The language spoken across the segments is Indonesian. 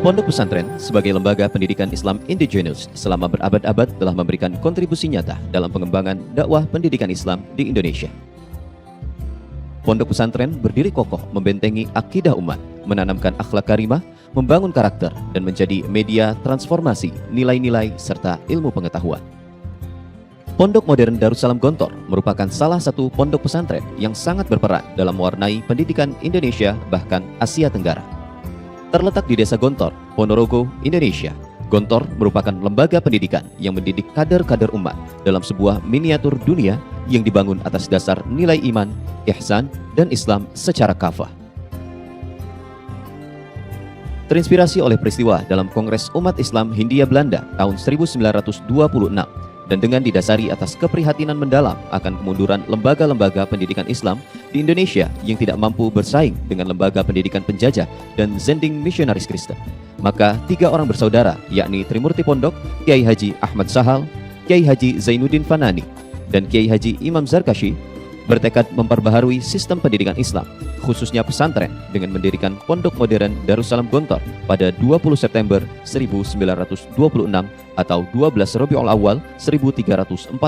Pondok pesantren sebagai lembaga pendidikan Islam indigenous selama berabad-abad telah memberikan kontribusi nyata dalam pengembangan dakwah pendidikan Islam di Indonesia. Pondok pesantren berdiri kokoh membentengi akidah umat, menanamkan akhlak karimah, membangun karakter, dan menjadi media transformasi nilai-nilai serta ilmu pengetahuan. Pondok Modern Darussalam Gontor merupakan salah satu pondok pesantren yang sangat berperan dalam mewarnai pendidikan Indonesia bahkan Asia Tenggara. Terletak di Desa Gontor, Ponorogo, Indonesia, Gontor merupakan lembaga pendidikan yang mendidik kader-kader umat dalam sebuah miniatur dunia yang dibangun atas dasar nilai iman, ihsan, dan Islam secara kafah. Terinspirasi oleh peristiwa dalam Kongres Umat Islam Hindia Belanda tahun 1926 dan dengan didasari atas keprihatinan mendalam akan kemunduran lembaga-lembaga pendidikan Islam di Indonesia yang tidak mampu bersaing dengan lembaga pendidikan penjajah dan zending misionaris Kristen, maka 3 orang bersaudara, yakni Trimurti Pondok, Kiai Haji Ahmad Sahal, Kiai Haji Zainuddin Fanani, dan Kiai Haji Imam Zarkashi, bertekad memperbaharui sistem pendidikan Islam, khususnya pesantren, dengan mendirikan Pondok Modern Darussalam Gontor pada 20 September 1926 atau 12 Rabiul Awal 1345.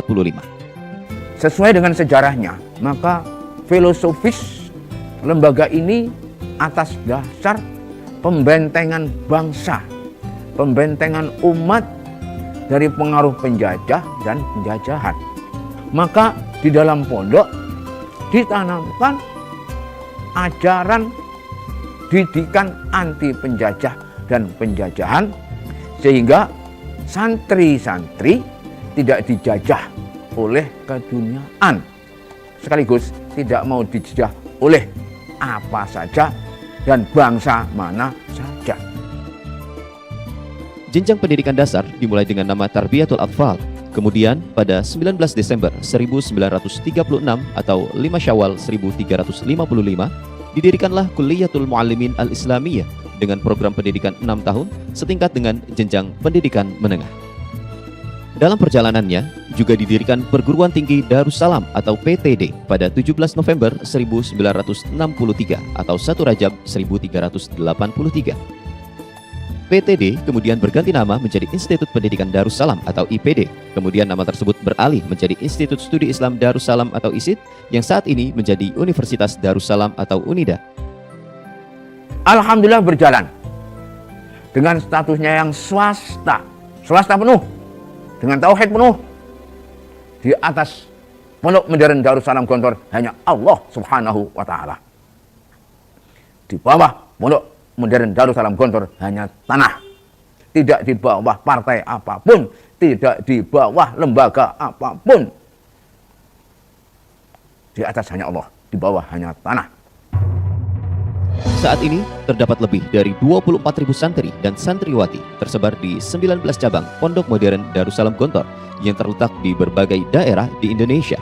Sesuai dengan sejarahnya, maka filosofis lembaga ini atas dasar pembentengan bangsa, pembentengan umat dari pengaruh penjajah dan penjajahan. Maka di dalam pondok ditanamkan ajaran didikan anti penjajah dan penjajahan, sehingga santri-santri tidak dijajah oleh keduniaan, sekaligus tidak mau dijajah oleh apa saja dan bangsa mana saja. Jenjang pendidikan dasar dimulai dengan nama Tarbiyatul Atfal. Kemudian pada 19 Desember 1936 atau 5 Syawal 1355 didirikanlah Kulliyatul Muallimin Al-Islamiyah dengan program pendidikan 6 tahun setingkat dengan jenjang pendidikan menengah. Dalam perjalanannya juga didirikan Perguruan Tinggi Darussalam atau PTD pada 17 November 1963 atau 1 Rajab 1383. PTD kemudian berganti nama menjadi Institut Pendidikan Darussalam atau IPD. Kemudian nama tersebut beralih menjadi Institut Studi Islam Darussalam atau ISID yang saat ini menjadi Universitas Darussalam atau UNIDA. Alhamdulillah berjalan dengan statusnya yang swasta penuh, dengan tauhid penuh. Di atas Pondok Modern Darussalam Gontor hanya Allah Subhanahu wa Ta'ala. Di bawah Pondok Modern Darussalam Gontor hanya tanah, tidak di bawah partai apapun, tidak di bawah lembaga apapun. Di atas hanya Allah, di bawah hanya tanah. Saat ini terdapat lebih dari 24.000 santri dan santriwati tersebar di 19 cabang Pondok Modern Darussalam Gontor yang terletak di berbagai daerah di Indonesia.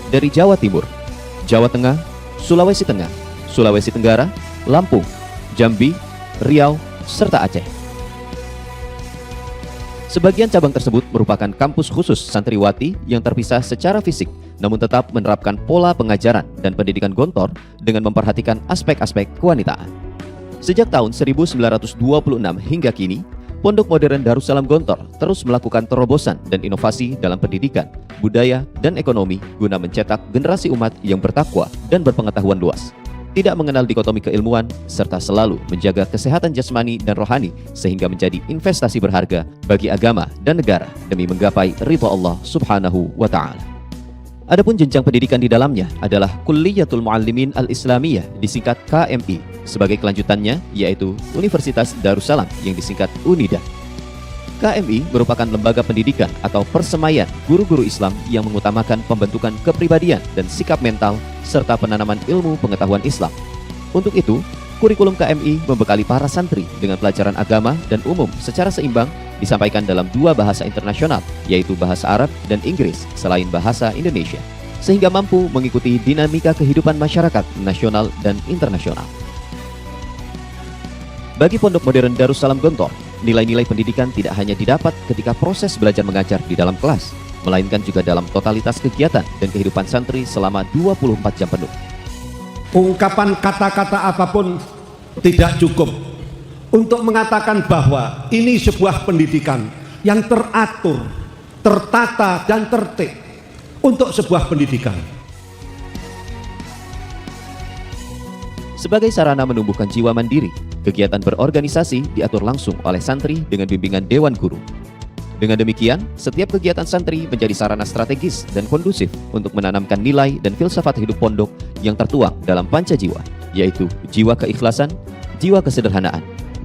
Dari Jawa Timur, Jawa Tengah, Sulawesi Tengah, Sulawesi Tenggara, Lampung, Jambi, Riau, serta Aceh. Sebagian cabang tersebut merupakan kampus khusus santriwati yang terpisah secara fisik, namun tetap menerapkan pola pengajaran dan pendidikan Gontor dengan memperhatikan aspek-aspek kewanitaan. Sejak tahun 1926 hingga kini, Pondok Modern Darussalam Gontor terus melakukan terobosan dan inovasi dalam pendidikan, budaya, dan ekonomi guna mencetak generasi umat yang bertakwa dan berpengetahuan luas, tidak mengenal dikotomi keilmuan, serta selalu menjaga kesehatan jasmani dan rohani sehingga menjadi investasi berharga bagi agama dan negara demi menggapai ridha Allah Subhanahu wa Ta'ala. Adapun jenjang pendidikan di dalamnya adalah Kulliyatul Muallimin Al-Islamiyah disingkat KMI, sebagai kelanjutannya yaitu Universitas Darussalam yang disingkat UNIDA. KMI merupakan lembaga pendidikan atau persemaian guru-guru Islam yang mengutamakan pembentukan kepribadian dan sikap mental serta penanaman ilmu pengetahuan Islam. Untuk itu, kurikulum KMI membekali para santri dengan pelajaran agama dan umum secara seimbang disampaikan dalam 2 bahasa internasional, yaitu bahasa Arab dan Inggris selain bahasa Indonesia, sehingga mampu mengikuti dinamika kehidupan masyarakat nasional dan internasional. Bagi Pondok Modern Darussalam Gontor, nilai-nilai pendidikan tidak hanya didapat ketika proses belajar mengajar di dalam kelas, melainkan juga dalam totalitas kegiatan dan kehidupan santri selama 24 jam penuh. Ungkapan kata-kata apapun tidak cukup untuk mengatakan bahwa ini sebuah pendidikan yang teratur, tertata, dan tertib untuk sebuah pendidikan. Sebagai sarana menumbuhkan jiwa mandiri, kegiatan berorganisasi diatur langsung oleh santri dengan bimbingan Dewan Guru. Dengan demikian, setiap kegiatan santri menjadi sarana strategis dan kondusif untuk menanamkan nilai dan filsafat hidup pondok yang tertuang dalam panca jiwa, yaitu jiwa keikhlasan, jiwa kesederhanaan,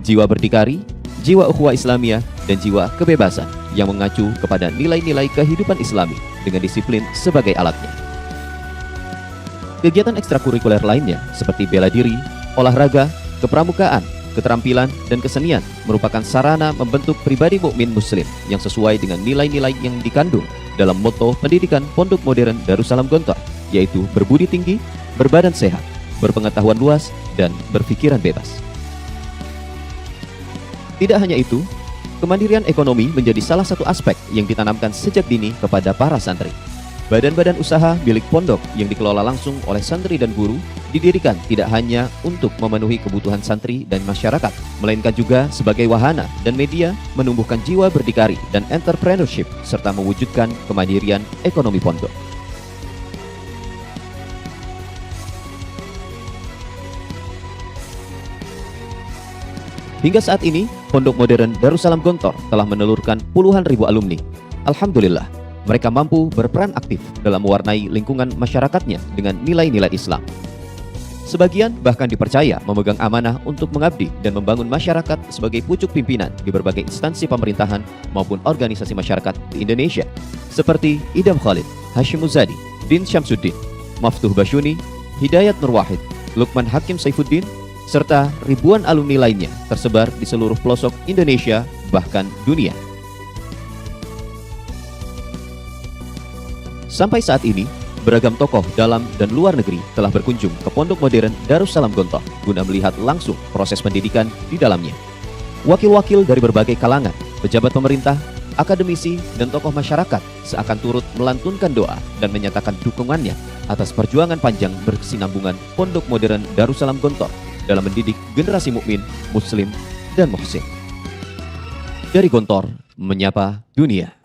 jiwa berdikari, jiwa ukhuwah Islamiyah, dan jiwa kebebasan yang mengacu kepada nilai-nilai kehidupan Islami dengan disiplin sebagai alatnya. Kegiatan ekstrakurikuler lainnya seperti bela diri, olahraga, kepramukaan, keterampilan, dan kesenian merupakan sarana membentuk pribadi mukmin muslim yang sesuai dengan nilai-nilai yang dikandung dalam moto pendidikan Pondok Modern Darussalam Gontor, yaitu berbudi tinggi, berbadan sehat, berpengetahuan luas, dan berpikiran bebas. Tidak hanya itu, kemandirian ekonomi menjadi salah satu aspek yang ditanamkan sejak dini kepada para santri. Badan-badan usaha milik pondok yang dikelola langsung oleh santri dan guru didirikan tidak hanya untuk memenuhi kebutuhan santri dan masyarakat, melainkan juga sebagai wahana dan media menumbuhkan jiwa berdikari dan entrepreneurship serta mewujudkan kemandirian ekonomi pondok. Hingga saat ini, Pondok Modern Darussalam Gontor telah menelurkan puluhan ribu alumni. Alhamdulillah, mereka mampu berperan aktif dalam mewarnai lingkungan masyarakatnya dengan nilai-nilai Islam. Sebagian bahkan dipercaya memegang amanah untuk mengabdi dan membangun masyarakat sebagai pucuk pimpinan di berbagai instansi pemerintahan maupun organisasi masyarakat di Indonesia, seperti Idam Khalid, Hashim Muzadi, Din Syamsuddin, Maftuh Basyuni, Hidayat Nur Wahid, Lukman Hakim Saifuddin, serta ribuan alumni lainnya tersebar di seluruh pelosok Indonesia bahkan dunia. Sampai saat ini, beragam tokoh dalam dan luar negeri telah berkunjung ke Pondok Modern Darussalam Gontor guna melihat langsung proses pendidikan di dalamnya. Wakil-wakil dari berbagai kalangan, pejabat pemerintah, akademisi, dan tokoh masyarakat seakan turut melantunkan doa dan menyatakan dukungannya atas perjuangan panjang berkesinambungan Pondok Modern Darussalam Gontor dalam mendidik generasi mukmin, muslim, dan muhsin. Dari Gontor, menyapa dunia.